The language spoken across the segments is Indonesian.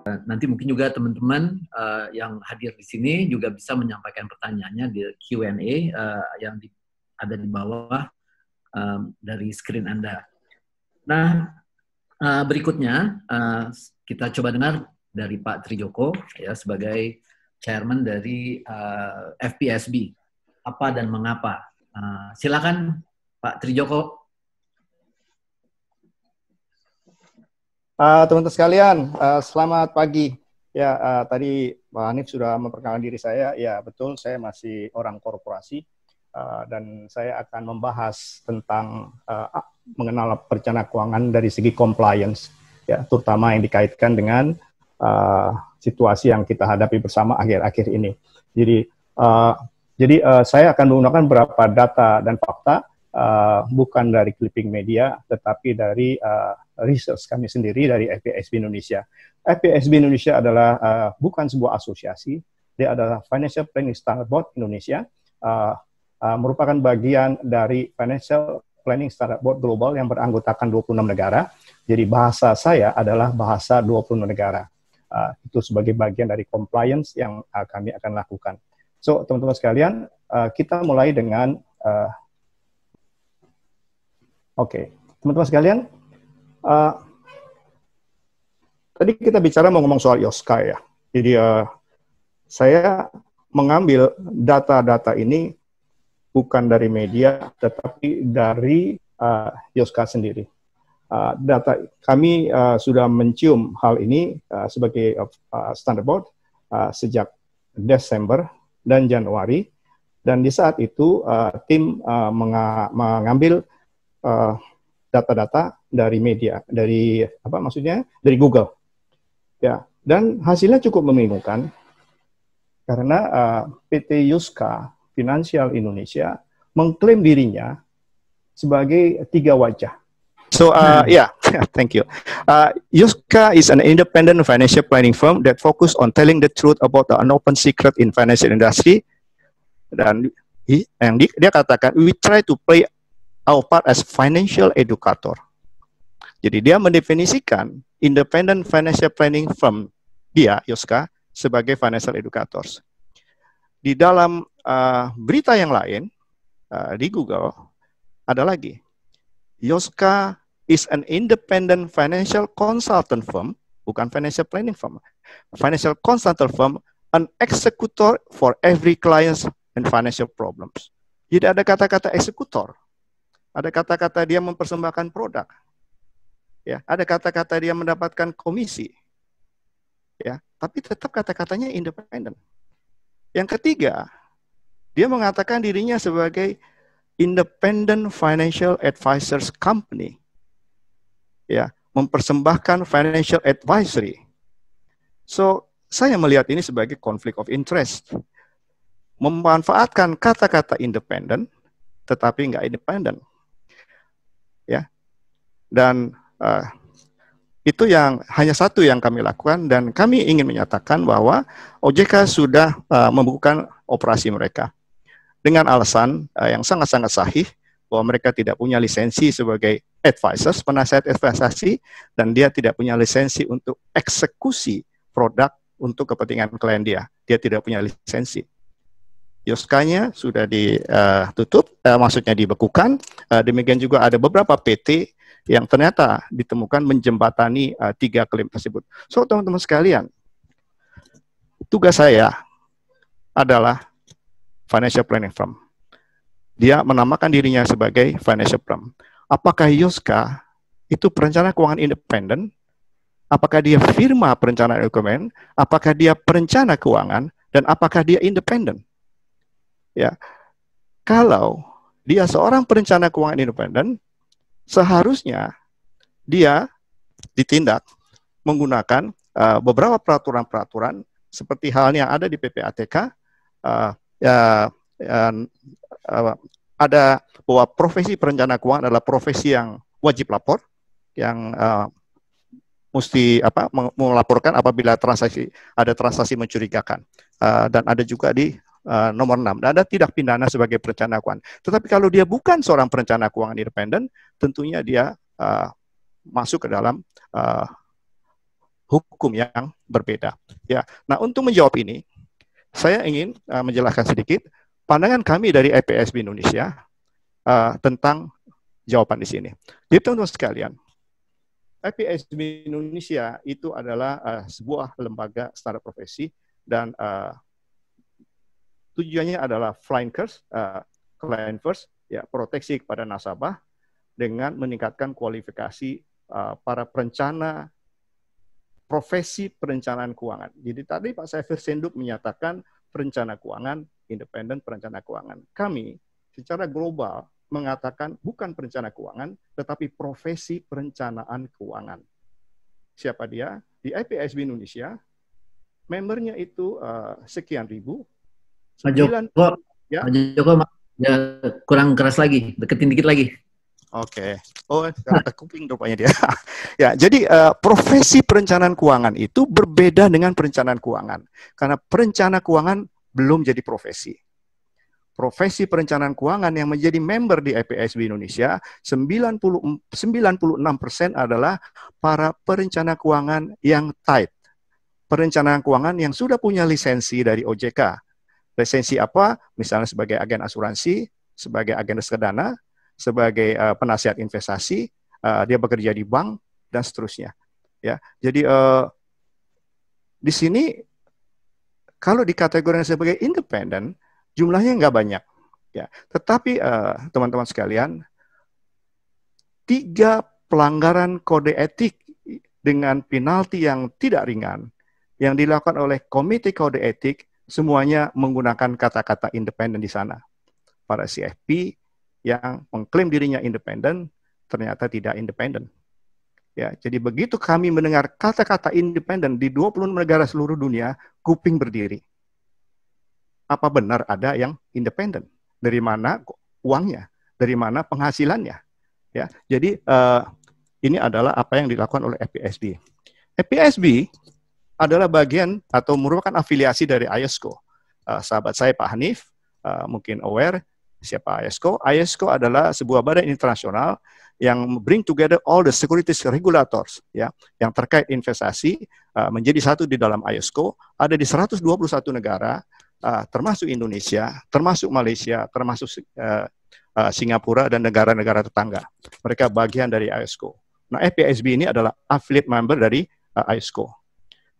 Nanti mungkin juga teman-teman yang hadir di sini juga bisa menyampaikan pertanyaannya di Q&A yang ada di bawah dari screen Anda. Nah, berikutnya kita coba dengar dari Pak Trijoko ya sebagai chairman dari FPSB. Apa dan mengapa? Silakan Pak Trijoko. Teman-teman sekalian, selamat pagi. Ya, tadi Pak Hanif sudah memperkenalkan diri saya. Ya, betul, saya masih orang korporasi dan saya akan membahas tentang mengenal perencanaan keuangan dari segi compliance, ya, terutama yang dikaitkan dengan situasi yang kita hadapi bersama akhir-akhir ini. Jadi, saya akan menggunakan beberapa data dan fakta, bukan dari clipping media, tetapi dari research kami sendiri dari FPSB Indonesia. FPSB Indonesia adalah bukan sebuah asosiasi, dia adalah Financial Planning Standard Board Indonesia, merupakan bagian dari Financial Planning Standard Board Global yang beranggotakan 26 negara. Jadi bahasa saya adalah bahasa 26 negara. Itu sebagai bagian dari compliance yang kami akan lakukan. So, teman-teman sekalian, kita mulai dengan teman-teman sekalian, tadi kita bicara mau ngomong soal IOSCA ya. Jadi saya mengambil data-data ini bukan dari media, tetapi dari IOSCA sendiri. Data kami sudah mencium hal ini sebagai standard board sejak Desember dan Januari, dan di saat itu tim mengambil data-data dari media, dari dari Google, ya, dan hasilnya cukup membingungkan karena PT Yuska Financial Indonesia mengklaim dirinya sebagai 3 wajah. So, thank you. Yuska is an independent financial planning firm that focus on telling the truth about the unopened secret in financial industry. Dan dia katakan, we try to play our part as financial educator. Jadi dia mendefinisikan independent financial planning firm dia, Yuska, sebagai financial educators. Di dalam berita yang lain di Google ada lagi, Yuska is an independent financial consultant firm, bukan financial planning firm, financial consultant firm, an executor for every client and financial problems. Jadi ada kata-kata eksekutor. Ada kata-kata dia mempersembahkan produk, ya. Ada kata-kata dia mendapatkan komisi, ya. Tapi tetap kata-katanya independen. Yang ketiga, dia mengatakan dirinya sebagai independent financial advisors company, ya, mempersembahkan financial advisory. So saya melihat ini sebagai conflict of interest, memanfaatkan kata-kata independen, tetapi nggak independen. Ya, dan itu yang hanya satu yang kami lakukan, dan kami ingin menyatakan bahwa OJK sudah membuka operasi mereka dengan alasan yang sangat-sangat sahih bahwa mereka tidak punya lisensi sebagai advisors, penasihat investasi, dan dia tidak punya lisensi untuk eksekusi produk untuk kepentingan klien dia. Dia tidak punya lisensi. Yuskanya sudah ditutup, maksudnya dibekukan. Demikian juga ada beberapa PT yang ternyata ditemukan menjembatani 3 klaim tersebut. So, teman-teman sekalian, tugas saya adalah financial planning firm. Dia menamakan dirinya sebagai financial firm. Apakah Yuska itu perencana keuangan independen? Apakah dia firma perencanaan keuangan? Apakah dia perencana keuangan? Dan apakah dia independen? Ya, kalau dia seorang perencana keuangan independen, seharusnya dia ditindak menggunakan beberapa peraturan-peraturan seperti halnya ada di PPATK, ada bahwa profesi perencana keuangan adalah profesi yang wajib lapor, yang mesti melaporkan apabila ada transaksi mencurigakan, dan ada juga di nomor 6, ada tindak pidana sebagai perencana keuangan. Tetapi kalau dia bukan seorang perencana keuangan independen, tentunya dia masuk ke dalam hukum yang berbeda. Ya, nah untuk menjawab ini, saya ingin menjelaskan sedikit pandangan kami dari FPSB Indonesia tentang jawaban di sini. Jadi teman-teman sekalian, FPSB Indonesia itu adalah sebuah lembaga standar profesi dan tujuannya adalah client first, ya, proteksi kepada nasabah dengan meningkatkan kualifikasi para perencana profesi perencanaan keuangan. Jadi tadi Pak Saifir Senduk menyatakan perencana keuangan, independen perencana keuangan. Kami secara global mengatakan bukan perencana keuangan, tetapi profesi perencanaan keuangan. Siapa dia? Di IPSB Indonesia, membernya itu sekian ribu. Pak Joko, ya. Pak Joko, ya, kurang keras lagi, deketin dikit lagi. Oke. Oh, karena kuping rupanya dia. Ya, jadi profesi perencanaan keuangan itu berbeda dengan perencanaan keuangan. Karena perencana keuangan belum jadi profesi. Profesi perencanaan keuangan yang menjadi member di IPSB Indonesia, 96% adalah para perencana keuangan yang tight. Perencanaan keuangan yang sudah punya lisensi dari OJK. Lisensi apa? Misalnya sebagai agen asuransi, sebagai agen reksadana, sebagai penasihat investasi, dia bekerja di bank, dan seterusnya. Ya, jadi di sini kalau dikategorikan sebagai independen, jumlahnya nggak banyak. Ya, tetapi teman-teman sekalian, 3 pelanggaran kode etik dengan penalti yang tidak ringan yang dilakukan oleh Komite Kode Etik semuanya menggunakan kata-kata independen di sana. Para CFP yang mengklaim dirinya independen ternyata tidak independen. Ya, jadi begitu kami mendengar kata-kata independen di 20 negara seluruh dunia, kuping berdiri. Apa benar ada yang independen? Dari mana uangnya? Dari mana penghasilannya? Ya, jadi ini adalah apa yang dilakukan oleh FPSB. FPSB adalah bagian atau merupakan afiliasi dari IOSCO. Sahabat saya Pak Hanif mungkin aware siapa IOSCO. IOSCO adalah sebuah badan internasional yang bring together all the securities regulators, ya, yang terkait investasi menjadi satu di dalam IOSCO. Ada di 121 negara, termasuk Indonesia, termasuk Malaysia, termasuk Singapura dan negara-negara tetangga. Mereka bagian dari IOSCO. Nah, FPSB ini adalah affiliate member dari IOSCO.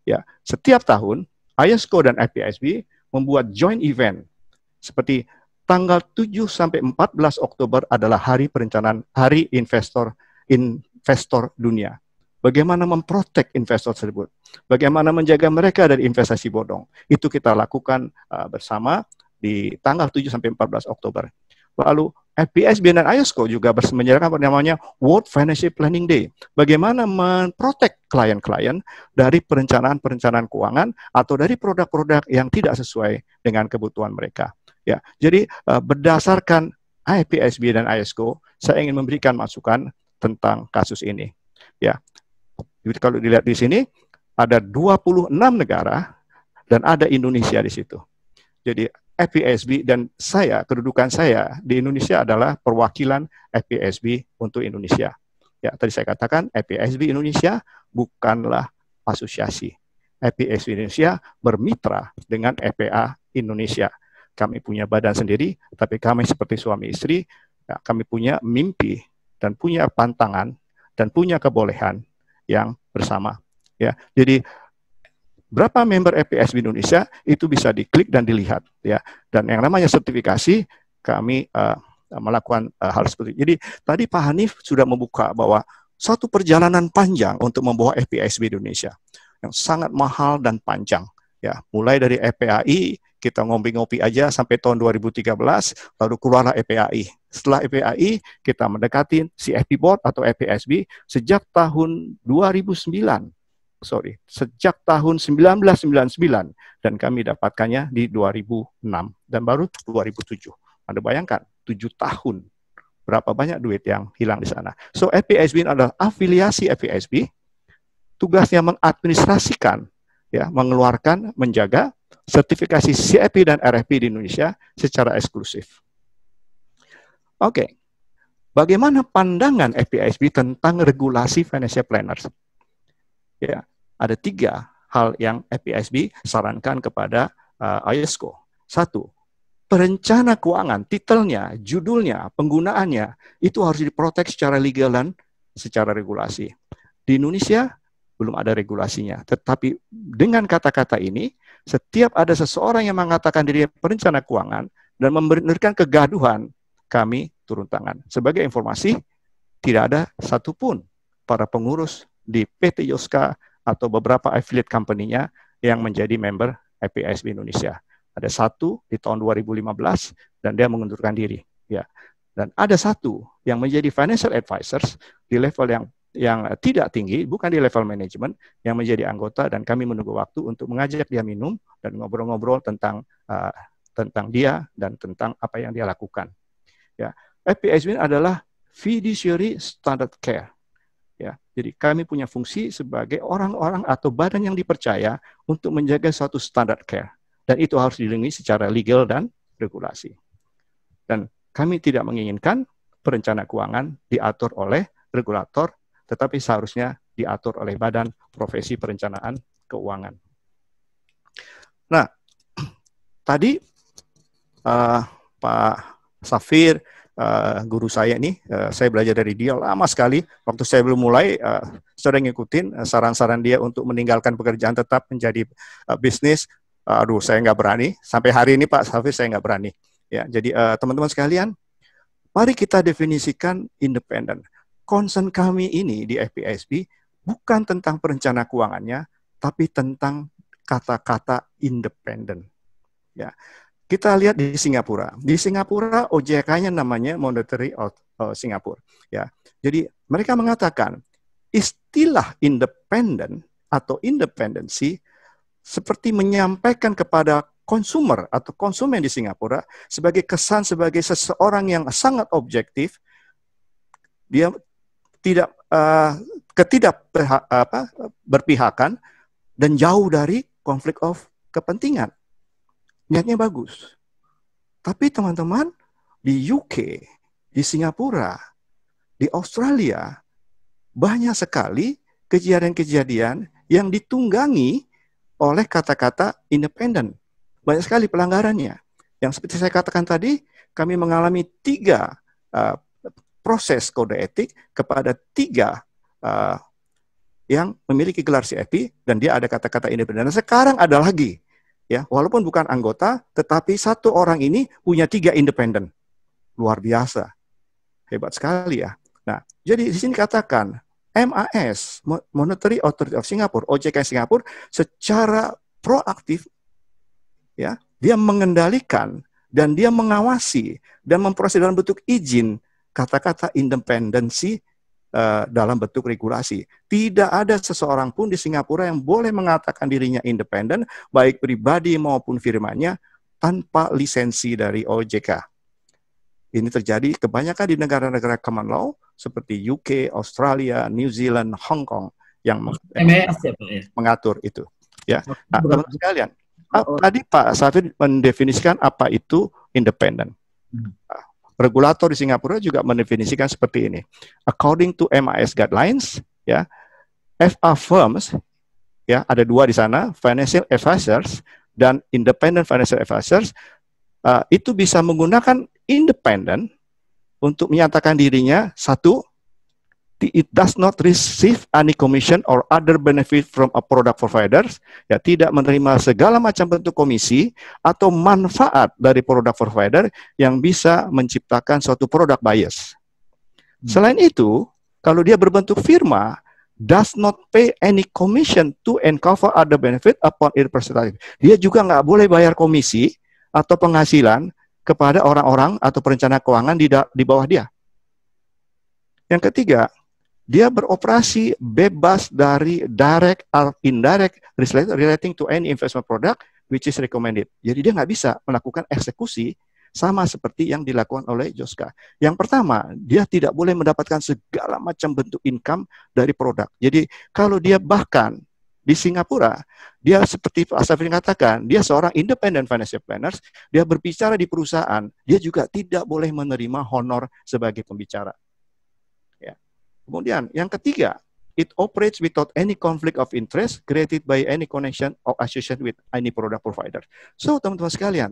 Ya, setiap tahun IOSCO dan FPSB membuat joint event seperti tanggal 7 sampai 14 Oktober adalah hari perencanaan, hari investor dunia. Bagaimana memprotek investor tersebut? Bagaimana menjaga mereka dari investasi bodong? Itu kita lakukan bersama di tanggal 7 sampai 14 Oktober. Lalu FPSB dan IOSCO juga menyelenggarakan namanya World Financial Planning Day. Bagaimana memprotek klien-klien dari perencanaan keuangan atau dari produk-produk yang tidak sesuai dengan kebutuhan mereka. Ya, jadi berdasarkan FPSB dan IOSCO, saya ingin memberikan masukan tentang kasus ini. Ya, jadi kalau dilihat di sini ada 26 negara dan ada Indonesia di situ. Jadi FPSB dan saya, kedudukan saya di Indonesia adalah perwakilan FPSB untuk Indonesia. Ya, tadi saya katakan FPSB Indonesia bukanlah asosiasi. FPSB Indonesia bermitra dengan FPA Indonesia. Kami punya badan sendiri, tapi kami seperti suami istri, ya, kami punya mimpi dan punya pantangan dan punya kebolehan yang bersama. Ya, jadi berapa member FPSB Indonesia itu bisa diklik dan dilihat, ya. Dan yang namanya sertifikasi kami melakukan hal seperti itu. Jadi tadi Pak Hanif sudah membuka bahwa suatu perjalanan panjang untuk membawa FPSB Indonesia yang sangat mahal dan panjang, ya. Mulai dari FPAI kita ngopi-ngopi aja sampai tahun 2013, lalu keluarlah FPAI. Setelah FPAI kita mendekati CFP Board atau FPSB sejak tahun 2009. Sejak tahun 1999 dan kami dapatkannya di 2006 dan baru 2007. Anda bayangkan 7 tahun berapa banyak duit yang hilang di sana. So FPSB adalah afiliasi FPSB, tugasnya mengadministrasikan, ya, mengeluarkan, menjaga sertifikasi CFP dan RFP di Indonesia secara eksklusif. Oke. Bagaimana pandangan FPSB tentang regulasi financial planners? Ya, ada 3 hal yang FPISB sarankan kepada IOSCO. 1, perencana keuangan, titelnya, judulnya, penggunaannya, itu harus diprotek secara legal dan secara regulasi. Di Indonesia belum ada regulasinya. Tetapi dengan kata-kata ini, setiap ada seseorang yang mengatakan dirinya perencana keuangan dan memberikan kegaduhan, kami turun tangan. Sebagai informasi, tidak ada satupun para pengurus di PT Yoska atau beberapa affiliate company-nya yang menjadi member FPISB Indonesia. Ada 1 di tahun 2015 dan dia mengundurkan diri. Ya. Dan ada 1 yang menjadi financial advisors di level yang tidak tinggi, bukan di level manajemen, yang menjadi anggota, dan kami menunggu waktu untuk mengajak dia minum dan ngobrol-ngobrol tentang dia dan tentang apa yang dia lakukan. Ya. FPISB adalah fiduciary standard care. Ya, jadi kami punya fungsi sebagai orang-orang atau badan yang dipercaya untuk menjaga suatu standar care. Dan itu harus dilindungi secara legal dan regulasi. Dan kami tidak menginginkan perencana keuangan diatur oleh regulator, tetapi seharusnya diatur oleh badan profesi perencanaan keuangan. Nah, tadi Pak Safir, guru saya ini, saya belajar dari dia lama sekali. Waktu saya belum mulai, saya ngikutin saran-saran dia untuk meninggalkan pekerjaan tetap menjadi bisnis. Aduh, saya nggak berani. Sampai hari ini Pak Safir saya nggak berani. Ya, jadi teman-teman sekalian, mari kita definisikan independen. Concern kami ini di FPISB bukan tentang perencana keuangannya, tapi tentang kata-kata independen. Ya. Kita lihat di Singapura. Di Singapura OJK-nya namanya Monetary Singapore. Ya, jadi mereka mengatakan istilah independen atau independensi seperti menyampaikan kepada konsumer atau konsumen di Singapura sebagai kesan sebagai seseorang yang sangat objektif. Dia tidak berpihakan dan jauh dari konflik of kepentingan. Niatnya bagus. Tapi teman-teman, di UK, di Singapura, di Australia, banyak sekali kejadian-kejadian yang ditunggangi oleh kata-kata independen. Banyak sekali pelanggarannya. Yang seperti saya katakan tadi, kami mengalami 3 proses kode etik kepada 3 yang memiliki gelar CFP, dan dia ada kata-kata independen. Sekarang ada lagi. Ya, walaupun bukan anggota, tetapi 1 orang ini punya 3 independen. Luar biasa. Hebat sekali ya. Nah, jadi di sini katakan, MAS, Monetary Authority of Singapore, OJK Singapura, secara proaktif, ya, dia mengendalikan dan dia mengawasi dan memproses dalam bentuk izin kata-kata independensi dalam bentuk regulasi. Tidak ada seseorang pun di Singapura yang boleh mengatakan dirinya independen, baik pribadi maupun firmanya, tanpa lisensi dari OJK. Ini terjadi kebanyakan di negara-negara common law, seperti UK, Australia, New Zealand, Hong Kong, yang mengatur itu. Ya. Nah, teman-teman sekalian, tadi Pak Safir mendefinisikan apa itu independen. Regulator di Singapura juga mendefinisikan seperti ini. According to MAS guidelines, ya, FA firms, ya, ada 2 di sana, financial advisors dan independent financial advisors, itu bisa menggunakan independen untuk menyatakan dirinya, 1, it does not receive any commission or other benefit from a product providers, ya, tidak menerima segala macam bentuk komisi atau manfaat dari produk provider yang bisa menciptakan suatu produk bias. Selain itu, kalau dia berbentuk firma, does not pay any commission to and cover other benefit upon its representative. Dia juga nggak boleh bayar komisi atau penghasilan kepada orang-orang atau perencana keuangan di bawah dia. Yang ketiga, dia beroperasi bebas dari direct or indirect relating to any investment product which is recommended. Jadi dia nggak bisa melakukan eksekusi sama seperti yang dilakukan oleh Joska. Yang pertama, dia tidak boleh mendapatkan segala macam bentuk income dari produk. Jadi kalau dia bahkan di Singapura, dia seperti Pak Safir katakan, dia seorang independent financial planners, dia berbicara di perusahaan, dia juga tidak boleh menerima honor sebagai pembicara. Kemudian yang ketiga, it operates without any conflict of interest created by any connection or association with any product provider. So teman-teman sekalian,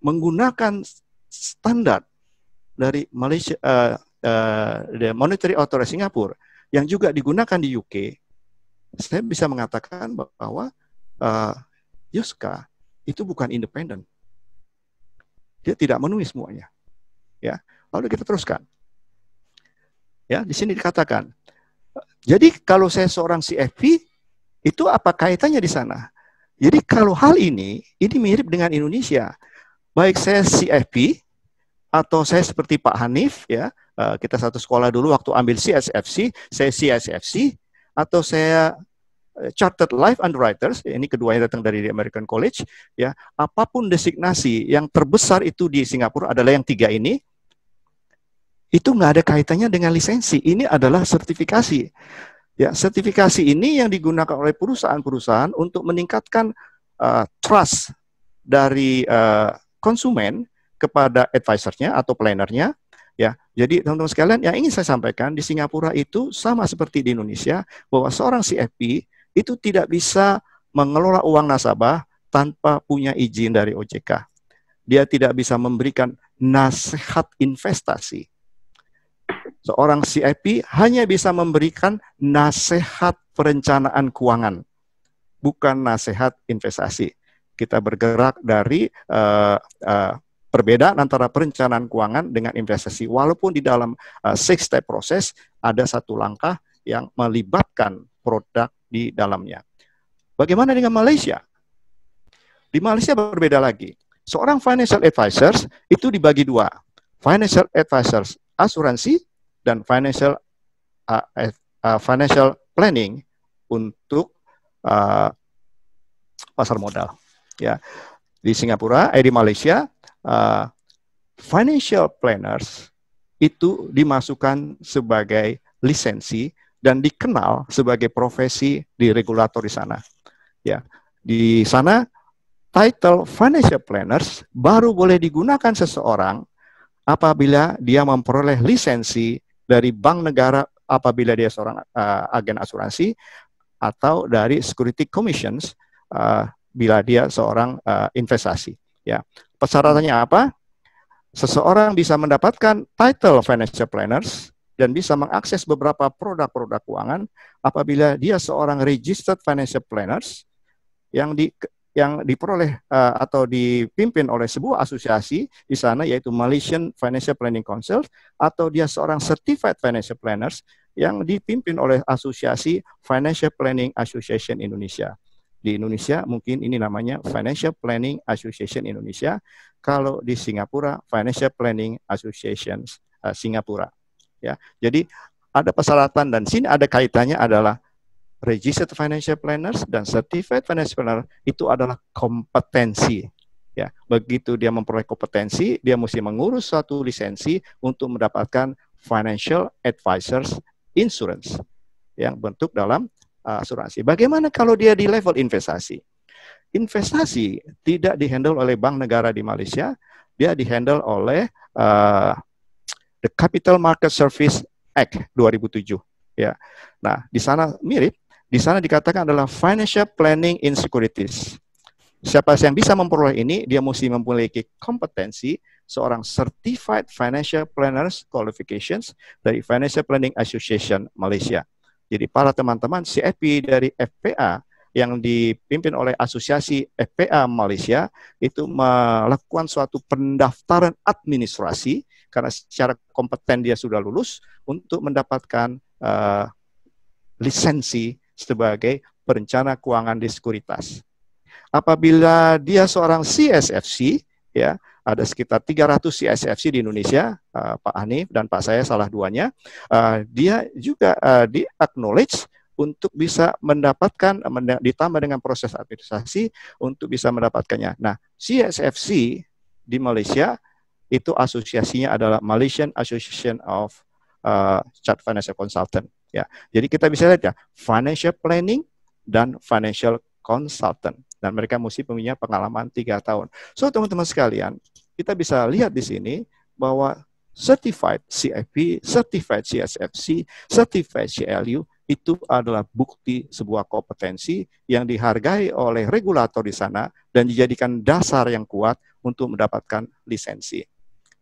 menggunakan standar dari Malaysia, the Monetary Authority Singapura yang juga digunakan di UK, saya bisa mengatakan bahwa Yuska itu bukan independen. Dia tidak memenuhi semuanya. Ya, lalu kita teruskan. Ya, di sini dikatakan. Jadi kalau saya seorang CFP, itu apa kaitannya di sana? Jadi kalau hal ini mirip dengan Indonesia. Baik saya CFP atau saya seperti Pak Hanif, ya, kita satu sekolah dulu waktu ambil CSFC, saya CSFC, atau saya Chartered Life Underwriters, ini keduanya datang dari American College, ya, apapun designasi yang terbesar itu di Singapura adalah yang 3 ini, itu nggak ada kaitannya dengan lisensi. Ini adalah sertifikasi. Ya, sertifikasi ini yang digunakan oleh perusahaan-perusahaan untuk meningkatkan trust dari konsumen kepada advisor-nya atau planner-nya. Ya, jadi teman-teman sekalian, yang ingin saya sampaikan di Singapura itu sama seperti di Indonesia, bahwa seorang CFP itu tidak bisa mengelola uang nasabah tanpa punya izin dari OJK. Dia tidak bisa memberikan nasihat investasi. Seorang CFP hanya bisa memberikan nasihat perencanaan keuangan, bukan nasihat investasi. Kita bergerak dari perbedaan antara perencanaan keuangan dengan investasi. Walaupun di dalam 6-step proses ada satu langkah yang melibatkan produk di dalamnya. Bagaimana dengan Malaysia? Di Malaysia berbeda lagi. Seorang financial advisors itu dibagi 2. Financial advisors asuransi dan financial planning untuk pasar modal. Ya, di Singapura, di Malaysia, financial planners itu dimasukkan sebagai lisensi dan dikenal sebagai profesi di regulator di sana. Ya, di sana title financial planners baru boleh digunakan seseorang apabila dia memperoleh lisensi dari bank negara, apabila dia seorang agen asuransi, atau dari security commissions bila dia seorang investasi. Ya, persyaratannya apa? Seseorang bisa mendapatkan title financial planners dan bisa mengakses beberapa produk-produk keuangan apabila dia seorang registered financial planners yang diperoleh atau dipimpin oleh sebuah asosiasi di sana, yaitu Malaysian Financial Planning Council, atau dia seorang certified financial planners yang dipimpin oleh asosiasi Financial Planning Association Indonesia. Di Indonesia mungkin ini namanya Financial Planning Association Indonesia, kalau di Singapura Financial Planning Association Singapura. Ya, jadi ada persyaratan dan sini ada kaitannya adalah registered financial planners dan certified financial planner itu adalah kompetensi. Ya, begitu dia memperoleh kompetensi, dia mesti mengurus suatu lisensi untuk mendapatkan financial advisors insurance yang bentuk dalam asuransi. Bagaimana kalau dia di level investasi? Investasi tidak dihandle oleh bank negara di Malaysia, dia dihandle oleh the Capital Market Service Act 2007. Ya, nah di sana mirip. Di sana dikatakan adalah financial planning in securities. Siapa yang bisa memperoleh ini, dia mesti memiliki kompetensi seorang certified financial planners qualifications dari Financial Planning Association Malaysia. Jadi para teman-teman CFP dari FPA yang dipimpin oleh Asosiasi FPA Malaysia itu melakukan suatu pendaftaran administrasi karena secara kompeten dia sudah lulus untuk mendapatkan lisensi sebagai perencana keuangan di sekuritas. Apabila dia seorang CSFC, ya, ada sekitar 300 CSFC di Indonesia, Pak Hanif dan Pak saya salah duanya, dia juga di-acknowledge untuk bisa mendapatkan, ditambah dengan proses administrasi untuk bisa mendapatkannya. Nah, CSFC di Malaysia itu asosiasinya adalah Malaysian Association of Chartered Financial Consultant. Ya, jadi kita bisa lihat ya, financial planning dan financial consultant. Dan mereka mesti punya pengalaman 3 tahun. So, teman-teman sekalian, kita bisa lihat di sini bahwa certified CFP, certified CSFC, certified CLU itu adalah bukti sebuah kompetensi yang dihargai oleh regulator di sana dan dijadikan dasar yang kuat untuk mendapatkan lisensi.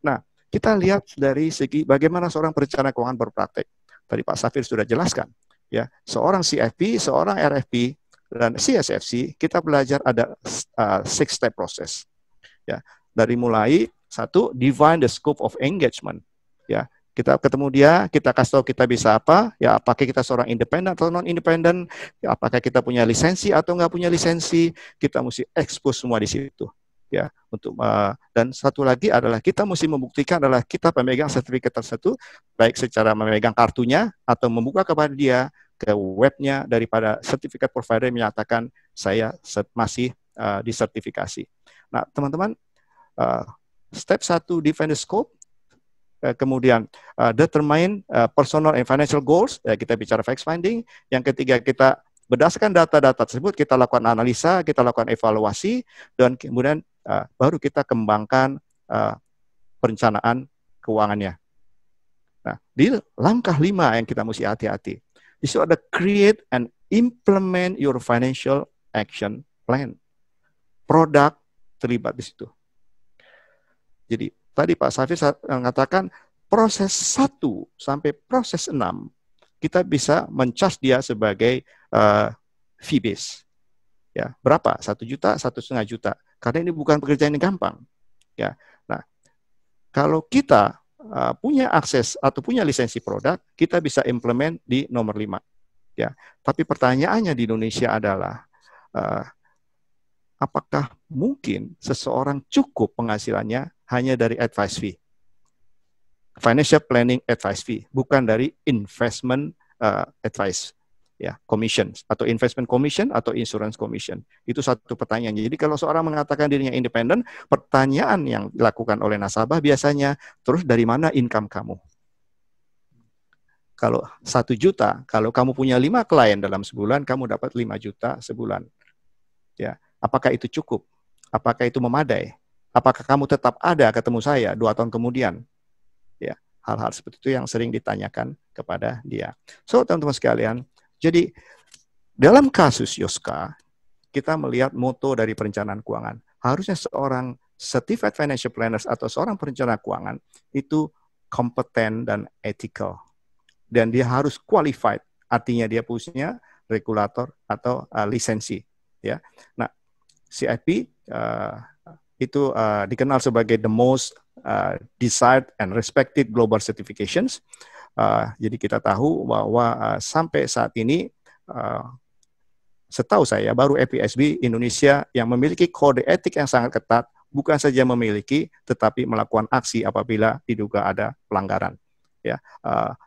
Nah, kita lihat dari segi bagaimana seorang perencana keuangan berpraktek. Tadi Pak Safir sudah jelaskan, ya, seorang CFP, seorang RFP, dan CSFC, kita belajar ada 6-step proses. Ya, dari mulai satu, define the scope of engagement. Ya, kita ketemu dia, kita kasih tahu kita bisa apa, ya, apakah kita seorang independen atau non-independen, ya, apakah kita punya lisensi atau nggak punya lisensi, kita mesti expose semua di situ. Ya, untuk dan satu lagi adalah kita mesti membuktikan adalah kita pemegang sertifikat tersebut, baik secara memegang kartunya atau membuka kepada dia ke webnya daripada sertifikat provider yang menyatakan saya masih disertifikasi. Nah, teman-teman, step 1 define the scope, kemudian determine personal and financial goals, ya, kita bicara fact finding. Yang ketiga, kita berdasarkan data-data tersebut kita lakukan analisa, kita lakukan evaluasi, dan kemudian baru kita kembangkan perencanaan keuangannya. Nah, di langkah 5 yang kita mesti hati-hati. Di situ ada create and implement your financial action plan. Produk terlibat di situ. Jadi tadi Pak Safir mengatakan proses 1 sampai proses 6 kita bisa men-charge dia sebagai fee base. Ya, berapa? 1 juta, 1,5 juta. Karena ini bukan pekerjaan yang gampang. Ya. Nah, kalau kita punya akses atau punya lisensi produk, kita bisa implement di nomor 5. Ya. Tapi pertanyaannya di Indonesia adalah, apakah mungkin seseorang cukup penghasilannya hanya dari advice fee? Financial planning advice fee, bukan dari investment advice. Ya, commission atau investment commission atau insurance commission. Itu satu pertanyaan. Jadi kalau seorang mengatakan dirinya independen, pertanyaan yang dilakukan oleh nasabah biasanya, terus dari mana income kamu? Kalau 1 juta, kalau kamu punya 5 klien dalam sebulan, kamu dapat 5 juta sebulan. Ya, apakah itu cukup? Apakah itu memadai? Apakah kamu tetap ada ketemu saya 2 tahun kemudian? Ya, hal-hal seperti itu yang sering ditanyakan kepada dia. So, teman-teman sekalian, jadi, dalam kasus Yoska, kita melihat moto dari perencanaan keuangan. Harusnya seorang certified financial planners atau seorang perencana keuangan itu kompeten dan ethical. Dan dia harus qualified, artinya dia punya regulator atau lisensi. Ya. Nah, CIP itu dikenal sebagai the most desired and respected global certifications. Jadi kita tahu bahwa sampai saat ini, setahu saya, baru FPSB Indonesia yang memiliki kode etik yang sangat ketat, bukan saja memiliki, tetapi melakukan aksi apabila diduga ada pelanggaran. Ya,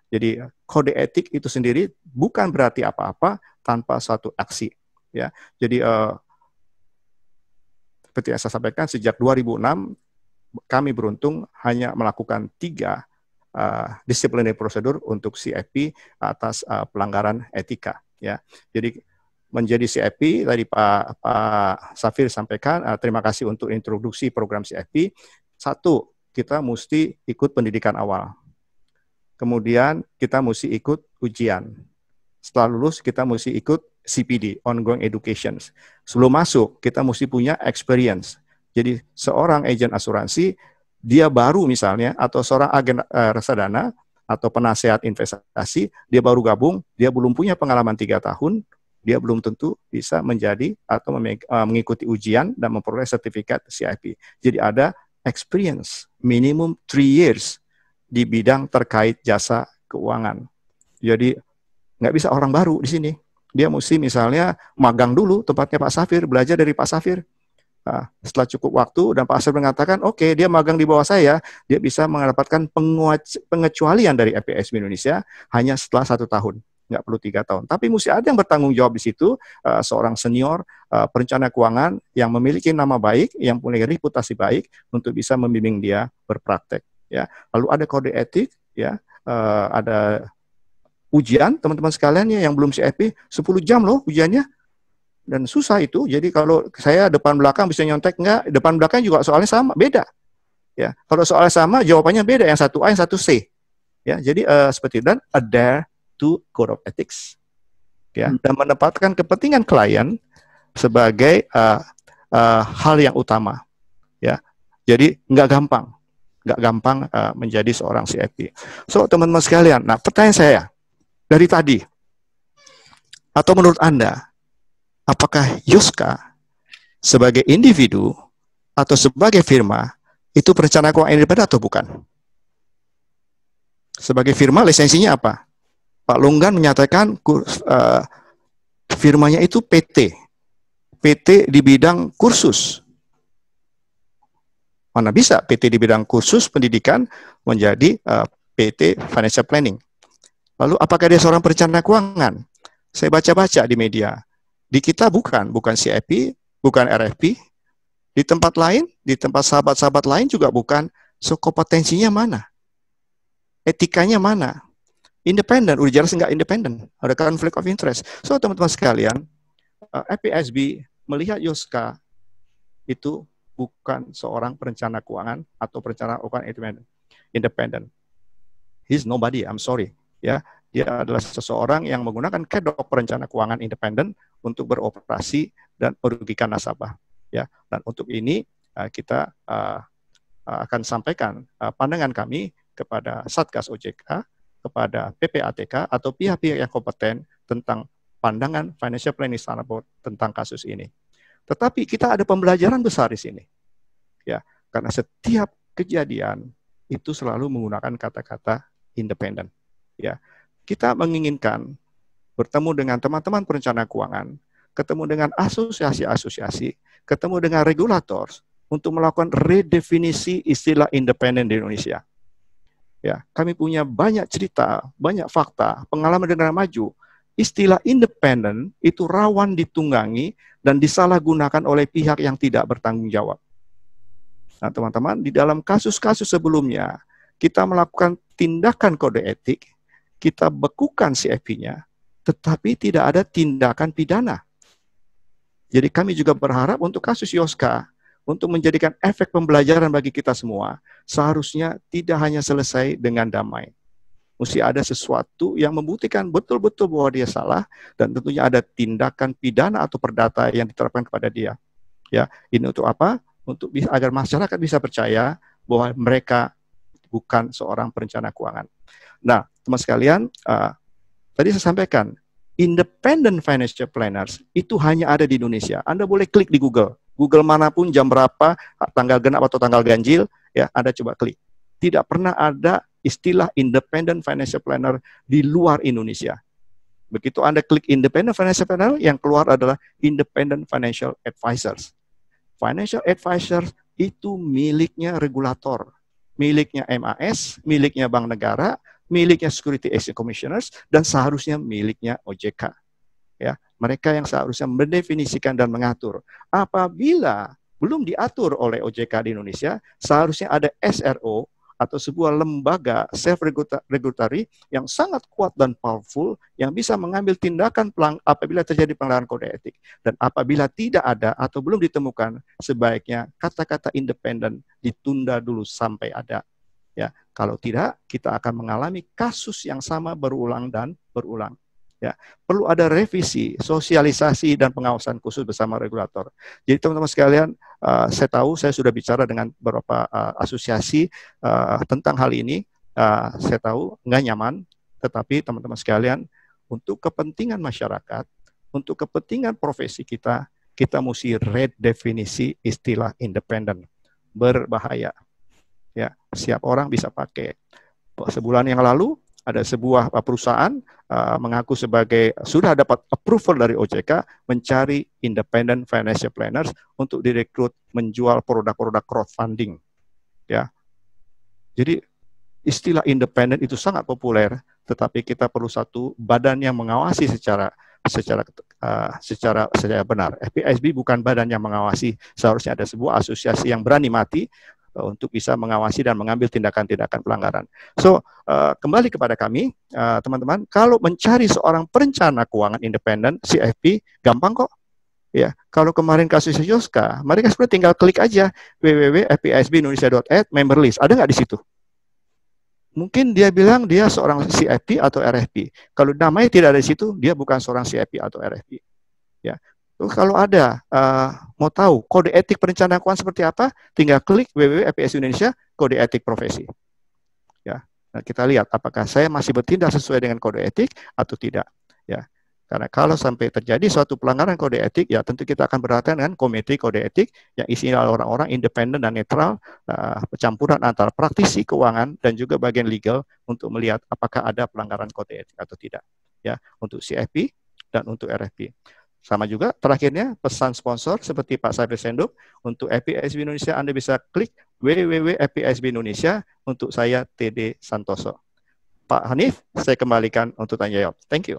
jadi kode etik itu sendiri bukan berarti apa-apa tanpa suatu aksi. Ya, jadi seperti yang saya sampaikan, sejak 2006 kami beruntung hanya melakukan 3 disciplinary prosedur untuk CFP atas pelanggaran etika. Ya, jadi menjadi CFP tadi Pak Safir sampaikan. Terima kasih untuk introduksi program CFP. 1, kita mesti ikut pendidikan awal. Kemudian kita mesti ikut ujian. Setelah lulus kita mesti ikut CPD, ongoing education. Sebelum masuk kita mesti punya experience. Jadi seorang agen asuransi, dia baru misalnya, atau seorang agen reksadana atau penasehat investasi, dia baru gabung, dia belum punya pengalaman 3 tahun, dia belum tentu bisa menjadi atau mengikuti ujian dan memperoleh sertifikat CIP. Jadi ada experience minimum 3 years di bidang terkait jasa keuangan. Jadi nggak bisa orang baru di sini. Dia mesti misalnya magang dulu tempatnya Pak Safir, belajar dari Pak Safir. Setelah cukup waktu dan Pak Safir mengatakan, oke, dia magang di bawah saya, dia bisa mendapatkan pengecualian dari FPSB Indonesia hanya setelah 1 tahun. Nggak perlu 3 tahun. Tapi mesti ada yang bertanggung jawab di situ, seorang senior perencana keuangan yang memiliki nama baik, yang punya reputasi baik untuk bisa membimbing dia berpraktek. Ya, lalu ada kode etik, ya, ada ujian, teman-teman sekalian ya, yang belum CFP, 10 jam loh ujiannya, dan susah itu. Jadi kalau saya depan belakang bisa nyontek nggak, depan belakang juga soalnya sama, beda. Ya, kalau soalnya sama, jawabannya beda, yang 1A, yang 1C. Ya, jadi seperti itu. Dan adhere to code of ethics. ya, dan menempatkan kepentingan klien sebagai hal yang utama, ya. Jadi nggak gampang menjadi seorang CFP. So teman-teman sekalian, nah pertanyaan saya dari tadi, atau menurut Anda, apakah Yuska sebagai individu atau sebagai firma itu perencana keuangan independen atau bukan? Sebagai firma lisensinya apa? Pak Lunggan menyatakan firmanya itu PT di bidang kursus. Mana bisa PT di bidang kursus pendidikan menjadi PT Financial Planning? Lalu apakah dia seorang perencana keuangan? Saya baca-baca di media. Di kita bukan CFP, bukan RFP. Di tempat lain, di tempat sahabat-sahabat lain juga bukan. So kompetensinya mana? Etikanya mana? Independen, udah jelas nggak independen. Ada conflict of interest. So teman-teman sekalian, FPSB melihat Yuska itu bukan seorang perencana keuangan atau perencana keuangan independen. He's nobody, I'm sorry. Ya, dia adalah seseorang yang menggunakan kedok perencana keuangan independen untuk beroperasi dan merugikan nasabah. Ya, dan untuk ini kita akan sampaikan pandangan kami kepada Satgas OJK, kepada PPATK atau pihak-pihak yang kompeten tentang pandangan Financial Planning Standard Board tentang kasus ini. Tetapi kita ada pembelajaran besar di sini, ya, karena setiap kejadian itu selalu menggunakan kata-kata independen. Ya, kita menginginkan bertemu dengan teman-teman perencana keuangan, ketemu dengan asosiasi-asosiasi, ketemu dengan regulator untuk melakukan redefinisi istilah independen di Indonesia. Ya, kami punya banyak cerita, banyak fakta, pengalaman negara maju. Istilah independen itu rawan ditunggangi dan disalahgunakan oleh pihak yang tidak bertanggung jawab. Nah, teman-teman, di dalam kasus-kasus sebelumnya, kita melakukan tindakan kode etik, kita bekukan CFP-nya, tetapi tidak ada tindakan pidana. Jadi kami juga berharap untuk kasus Yuska, untuk menjadikan efek pembelajaran bagi kita semua, seharusnya tidak hanya selesai dengan damai. Mesti ada sesuatu yang membuktikan betul-betul bahwa dia salah, dan tentunya ada tindakan pidana atau perdata yang diterapkan kepada dia. Ya, ini untuk apa? Untuk agar masyarakat bisa percaya bahwa mereka bukan seorang perencana keuangan. Nah, teman sekalian, tadi saya sampaikan, independent financial planners itu hanya ada di Indonesia. Anda boleh klik di Google manapun, jam berapa, tanggal genap atau tanggal ganjil, ya, Anda coba klik. Tidak pernah ada istilah independent financial planner di luar Indonesia. Begitu Anda klik independent financial planner, yang keluar adalah independent financial advisors. Financial advisors itu miliknya regulator, miliknya MAS, miliknya Bank Negara, miliknya Security Exchange Commissioners, dan seharusnya miliknya OJK. Ya, mereka yang seharusnya mendefinisikan dan mengatur. Apabila belum diatur oleh OJK di Indonesia, seharusnya ada SRO atau sebuah lembaga self-regulatory yang sangat kuat dan powerful yang bisa mengambil tindakan apabila terjadi pelanggaran kode etik. Dan apabila tidak ada atau belum ditemukan, sebaiknya kata-kata independen ditunda dulu sampai ada. Ya, kalau tidak, kita akan mengalami kasus yang sama berulang dan berulang. Ya, perlu ada revisi, sosialisasi, dan pengawasan khusus bersama regulator. Jadi teman-teman sekalian, saya tahu saya sudah bicara dengan beberapa asosiasi tentang hal ini. Saya tahu nggak nyaman, tetapi teman-teman sekalian, untuk kepentingan masyarakat, untuk kepentingan profesi kita mesti redefinisi istilah independen. Berbahaya. Ya, setiap orang bisa pakai. Sebulan yang lalu, ada sebuah perusahaan mengaku sebagai sudah dapat approval dari OJK mencari independent financial planners untuk direkrut menjual produk-produk crowdfunding. Ya, jadi istilah independen itu sangat populer, tetapi kita perlu satu badan yang mengawasi secara benar. FPSB bukan badan yang mengawasi, seharusnya ada sebuah asosiasi yang berani mati untuk bisa mengawasi dan mengambil tindakan-tindakan pelanggaran. So, kembali kepada kami, teman-teman, kalau mencari seorang perencana keuangan independen, CFP, gampang kok. Ya, kalau kemarin kasus Yuska, mereka sebenarnya tinggal klik aja www.fpsbindonesia.ad member list. Ada nggak di situ? mungkin dia bilang dia seorang CFP atau RFP. Kalau namanya tidak ada di situ, dia bukan seorang CFP atau RFP. Ya. Terus kalau ada mau tahu kode etik perencanaan keuangan seperti apa, tinggal klik www.FPS Indonesia kode etik profesi. Ya. Nah, kita lihat apakah saya masih bertindak sesuai dengan kode etik atau tidak. Ya. Karena kalau sampai terjadi suatu pelanggaran kode etik, ya tentu kita akan berhadapan dengan komite kode etik yang isinya orang-orang independen dan netral, percampuran antara praktisi keuangan dan juga bagian legal untuk melihat apakah ada pelanggaran kode etik atau tidak. Ya, untuk CFP dan untuk RFP. Sama juga terakhirnya pesan sponsor seperti Pak Saiful Senduk, untuk FPSB Indonesia Anda bisa klik www.fpsb Indonesia, untuk saya TD Santoso. Pak Hanif, saya kembalikan untuk tanya jawab. Thank you.